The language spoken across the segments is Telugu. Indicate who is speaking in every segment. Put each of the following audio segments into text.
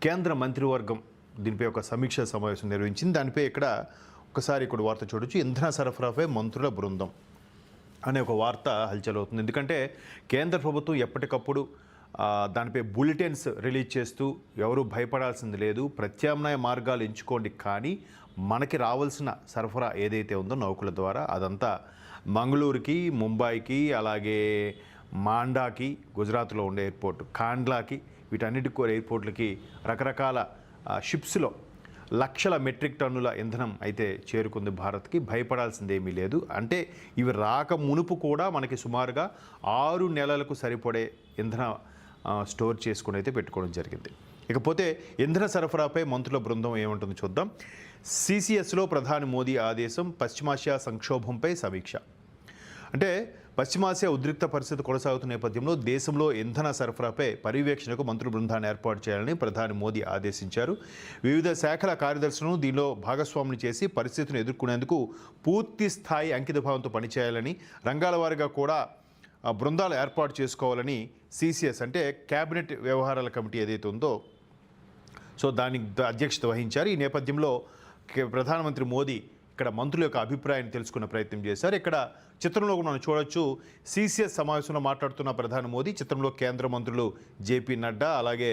Speaker 1: కేంద్ర మంత్రివర్గం దీనిపై ఒక సమీక్ష సమావేశం నిర్వహించింది. దానిపై ఇక్కడ ఒకసారి ఇక్కడ వార్త చూడొచ్చు. ఇంధన సరఫరాపై మంత్రుల బృందం అనే ఒక వార్త హల్చల్ అవుతుంది. ఎందుకంటే కేంద్ర ప్రభుత్వం ఎప్పటికప్పుడు దానిపై బులెటిన్స్ రిలీజ్ చేస్తూ ఎవరు భయపడాల్సింది లేదు, ప్రత్యామ్నాయ మార్గాలు ఎంచుకోండి, కానీ మనకి రావాల్సిన సరఫరా ఏదైతే ఉందో నౌకల ద్వారా అదంతా మంగళూరుకి, ముంబైకి, అలాగే మాండాకి, గుజరాత్లో ఉండే ఎయిర్పోర్ట్ కాండ్లాకి, వీటన్నిటికి కూడా ఎయిర్పోర్ట్లకి రకరకాల షిప్స్లో లక్షల మెట్రిక్ టన్నుల ఇంధనం అయితే చేరుకుంది భారత్కి. భయపడాల్సిందేమీ లేదు. అంటే ఇవి రాక మునుపు కూడా మనకి సుమారుగా 6 నెలలకు సరిపడే ఇంధన స్టోర్ చేసుకుని అయితే పెట్టుకోవడం జరిగింది. ఇకపోతే ఇంధన సరఫరాపై మంత్రుల బృందం ఏమంటుందో చూద్దాం. సిసిఎస్లో ప్రధాని మోదీ ఆదేశం, పశ్చిమాసియా సంక్షోభంపై సమీక్ష. అంటే పశ్చిమాసియా ఉద్రిక్త పరిస్థితి కొనసాగుతున్న నేపథ్యంలో దేశంలో ఇంధన సరఫరాపై పర్యవేక్షణకు మంత్రుల బృందాన్ని ఏర్పాటు చేయాలని ప్రధాని మోదీ ఆదేశించారు. వివిధ శాఖల కార్యదర్శులను దీనిలో భాగస్వాములు చేసి పరిస్థితిని ఎదుర్కొనేందుకు పూర్తి స్థాయి అంకితభావంతో పనిచేయాలని, రంగాల వారీగా కూడా బృందాలు ఏర్పాటు చేసుకోవాలని సిసిఎస్ అంటే కేబినెట్ వ్యవహారాల కమిటీ ఏదైతే ఉందో దానికి అధ్యక్షత వహించారు. ఈ నేపథ్యంలో ప్రధానమంత్రి మోదీ ఇక్కడ మంత్రుల యొక్క అభిప్రాయాన్ని తెలుసుకునే ప్రయత్నం చేశారు. ఇక్కడ చిత్రంలో మనం చూడొచ్చు. సిసిఎస్ సమావేశంలో మాట్లాడుతున్న ప్రధాని మోదీ చిత్రంలో కేంద్ర మంత్రులు జేపీ నడ్డా, అలాగే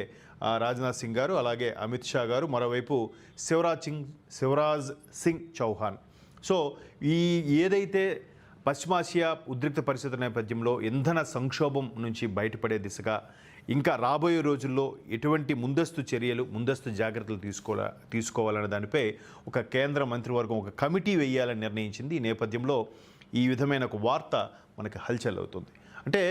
Speaker 1: రాజ్నాథ్ సింగ్ గారు, అలాగే అమిత్ షా గారు, మరోవైపు శివరాజ్ సింగ్ చౌహాన్. ఏదైతే పశ్చిమాసియా ఉద్రిక్త పరిస్థితుల నేపథ్యంలో ఇంధన సంక్షోభం నుంచి బయటపడే దిశగా ఇంకా రాబోయే రోజుల్లో ఎటువంటి ముందస్తు చర్యలు, ముందస్తు జాగ్రత్తలు తీసుకోవాలనే దానిపై ఒక కేంద్ర మంత్రివర్గం ఒక కమిటీ వేయాలని నిర్ణయించింది. ఈ నేపథ్యంలో ఈ విధమైన ఒక వార్త మనకి హల్చల్ అవుతుంది. అంటే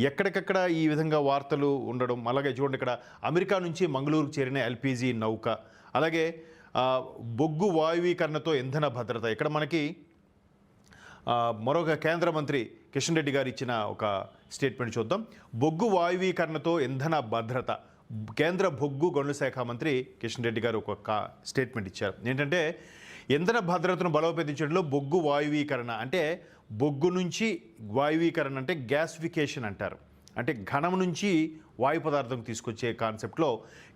Speaker 1: ఎక్కడికక్కడ ఈ విధంగా వార్తలు ఉండడం. అలాగే చూడండి, ఇక్కడ అమెరికా నుంచి మంగళూరుకు చేరిన ఎల్పిజి నౌక, అలాగే బొగ్గు వాయువీకరణతో ఇంధన భద్రత. ఇక్కడ మనకి మరొక కేంద్ర మంత్రి కిషన్ రెడ్డి గారు ఇచ్చిన ఒక స్టేట్మెంట్ చూద్దాం. బొగ్గు వాయువీకరణతో ఇంధన భద్రత. కేంద్ర బొగ్గు గనుల శాఖ మంత్రి కిషన్ రెడ్డి గారు ఒక స్టేట్మెంట్ ఇచ్చారు. ఏంటంటే ఇంధన భద్రతను బలోపేతించడంలో బొగ్గు వాయువీకరణ అంటే బొగ్గు నుంచి వాయువీకరణ అంటే గ్యాసిఫికేషన్ అంటారు. అంటే ఘనం నుంచి వాయు పదార్థం తీసుకొచ్చే కాన్సెప్ట్లో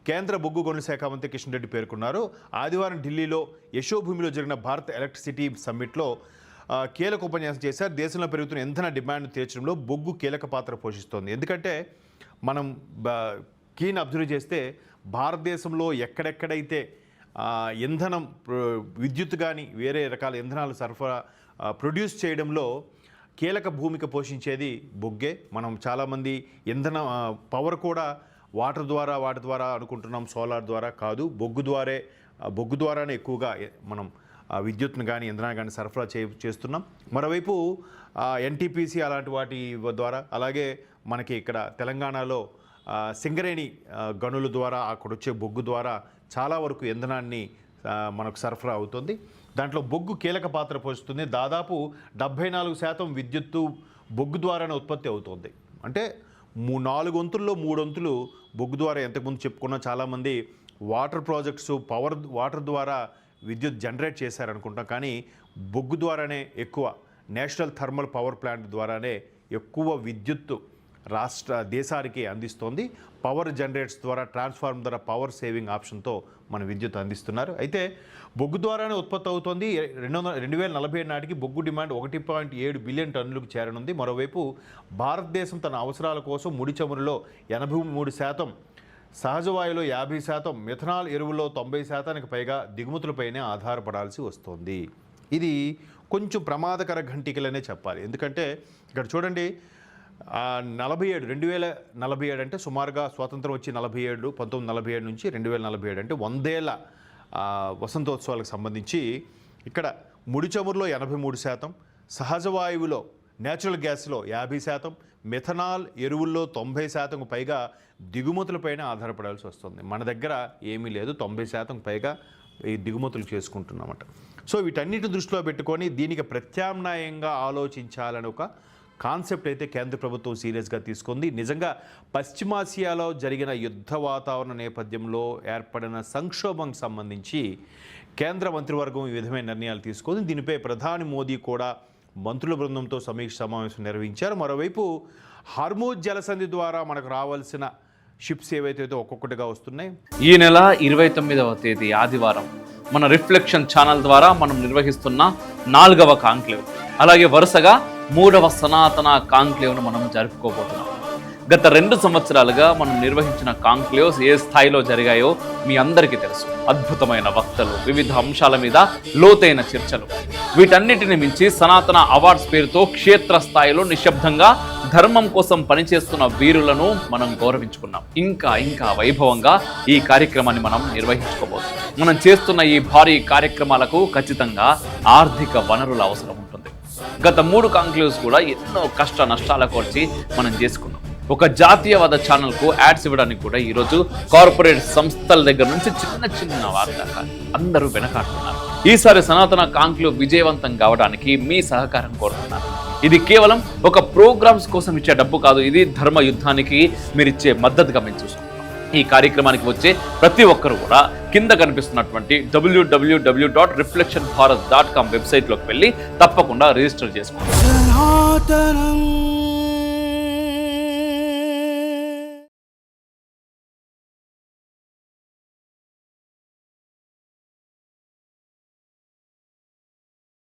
Speaker 1: కేంద్ర బొగ్గు గనుల శాఖ మంత్రి కిషన్ రెడ్డి పేర్కొన్నారు. ఆదివారం ఢిల్లీలో యశోభూమిలో జరిగిన భారత్ ఎలక్ట్రిసిటీ సమ్మిట్లో కీలక ఉపన్యాసం చేశారు. దేశంలో పెరుగుతున్న ఇంధన డిమాండ్ తీర్చడంలో బొగ్గు కీలక పాత్ర పోషిస్తోంది. ఎందుకంటే మనం కీన్ అబ్జర్వ్ చేస్తే భారతదేశంలో ఎక్కడెక్కడైతే ఇంధనం, విద్యుత్ కానీ వేరే రకాల ఇంధనాలు సరఫరా ప్రొడ్యూస్ చేయడంలో కీలక భూమిక పోషించేది బొగ్గే. మనం చాలామంది ఇంధన పవర్ కూడా వాటి ద్వారా అనుకుంటున్నాం, సోలార్ ద్వారా కాదు, బొగ్గు ద్వారానే ఎక్కువగా మనం విద్యుత్ను కానీ ఇంధనాన్ని కానీ సరఫరా చేస్తున్నాం. మరోవైపు ఎన్టీపీసీ అలాంటి వాటి ద్వారా, అలాగే మనకి ఇక్కడ తెలంగాణలో సింగరేణి గనుల ద్వారా అక్కడ వచ్చే బొగ్గు ద్వారా చాలా వరకు ఇంధనాన్ని మనకు సరఫరా అవుతుంది. దాంట్లో బొగ్గు కీలక పాత్ర పోషిస్తుంది. దాదాపు 74% విద్యుత్తు బొగ్గు ద్వారానే ఉత్పత్తి అవుతుంది. అంటే 4 వంతుల్లో 3 వంతులు బొగ్గు ద్వారా. ఎంతకుముందు చెప్పుకున్న చాలామంది వాటర్ ప్రాజెక్ట్స్ వాటర్ ద్వారా విద్యుత్ జనరేట్ చేశారనుకుంటాం, కానీ బొగ్గు ద్వారానే ఎక్కువ, నేషనల్ థర్మల్ పవర్ ప్లాంట్ ద్వారానే ఎక్కువ విద్యుత్తు దేశానికి అందిస్తోంది. పవర్ జనరేట్స్ ద్వారా, ట్రాన్స్ఫార్మర్ ద్వారా పవర్ సేవింగ్ ఆప్షన్తో మన విద్యుత్ అందిస్తున్నారు. అయితే బొగ్గు ద్వారానే ఉత్పత్తి అవుతుంది. 2047 నాటికి బొగ్గు డిమాండ్ 1.7 బిలియన్ టన్నులకు చేరనుంది. మరోవైపు భారతదేశం తన అవసరాల కోసం ముడి చమురులో 83%, సహజ వాయువులో 50%, మిథనాల్ ఎరువుల్లో 90%కి పైగా దిగుమతులపైనే ఆధారపడాల్సి వస్తుంది. ఇది కొంచెం ప్రమాదకర ఘంటికలనే చెప్పాలి. ఎందుకంటే ఇక్కడ చూడండి, 2047 అంటే సుమారుగా స్వాతంత్రం వచ్చి 1947 నుంచి 2047 అంటే 100 ఏళ్ల వసంతోత్సవాలకు సంబంధించి ఇక్కడ ముడి చమురులో 83%, సహజ వాయువులో నేచురల్ గ్యాస్లో 50%, మిథనాల్ ఎరువుల్లో 90%కు పైగా దిగుమతులపైన ఆధారపడాల్సి వస్తుంది. మన దగ్గర ఏమీ లేదు, 90% పైగా ఈ దిగుమతులు చేసుకుంటున్నామట. వీటన్నిటిని దృష్టిలో పెట్టుకొని దీనికి ప్రత్యామ్నాయంగా ఆలోచించాలని ఒక కాన్సెప్ట్ అయితే కేంద్ర ప్రభుత్వం సీరియస్గా తీసుకుంది. నిజంగా పశ్చిమాసియాలో జరిగిన యుద్ధ వాతావరణ నేపథ్యంలో ఏర్పడిన సంక్షోభంకి సంబంధించి కేంద్ర మంత్రివర్గం ఈ విధమైన నిర్ణయాలు తీసుకుంది. దీనిపై ప్రధాని మోదీ కూడా మంత్రుల బృందంతో సమీక్ష సమావేశం నిర్వహించారు. మరోవైపు హార్మూజ్ జలసంధి ద్వారా మనకు రావాల్సిన షిప్స్ ఏవైతే ఒక్కొక్కటిగా వస్తున్నాయి.
Speaker 2: ఈ నెల 29వ తేదీ ఆదివారం మన రిఫ్లెక్షన్ ఛానల్ ద్వారా మనం నిర్వహిస్తున్న 4వ కాంక్లేవ్, అలాగే వరుసగా 3వ సనాతన కాంక్లేవ్ను మనం జరుపుకోబోతున్నాం. గత 2 సంవత్సరాలుగా మనం నిర్వహించిన కాంక్లేవ్స్ ఏ స్థాయిలో జరిగాయో మీ అందరికీ తెలుసు. అద్భుతమైన వక్తలు, వివిధ అంశాల మీద లోతైన చర్చలు, వీటన్నిటిని మించి సనాతన అవార్డ్స్ పేరుతో క్షేత్ర స్థాయిలో నిశ్శబ్దంగా ధర్మం కోసం పనిచేస్తున్న వీరులను మనం గౌరవించుకున్నాం. ఇంకా వైభవంగా ఈ కార్యక్రమాన్ని మనం నిర్వహించుకోబోతున్నాం. మనం చేస్తున్న ఈ భారీ కార్యక్రమాలకు ఖచ్చితంగా ఆర్థిక వనరుల అవసరం ఉంటుంది. గత 3 కాంక్లేవ్స్ కూడా ఎన్నో కష్ట నష్టాలకు వచ్చి మనం చేసుకున్నాం. ఒక జాతీయవాద ఛానల్కు యాడ్స్ ఇవ్వడానికి కూడా ఈరోజు కార్పొరేట్ సంస్థల దగ్గర నుంచి చిన్న వార్త అందరూ వెనకాడుతున్నారు. ఈసారి సనాతన కాంక్లేవ్ విజయవంతం కావడానికి మీ సహకారం కోరుతున్నారు. ఇది కేవలం ఒక ప్రోగ్రామ్స్ కోసం ఇచ్చే డబ్బు కాదు, ఇది ధర్మ యుద్ధానికి మీరు ఇచ్చే మద్దతుగా మేము చూసుకుంటాం. ఈ కార్యక్రమానికి వచ్చే ప్రతి ఒక్కరు కూడా కింద కనిపిస్తున్నటువంటి www.reflectionbharat.com వెబ్సైట్లోకి వెళ్ళి తప్పకుండా రిజిస్టర్ చేసుకోండి.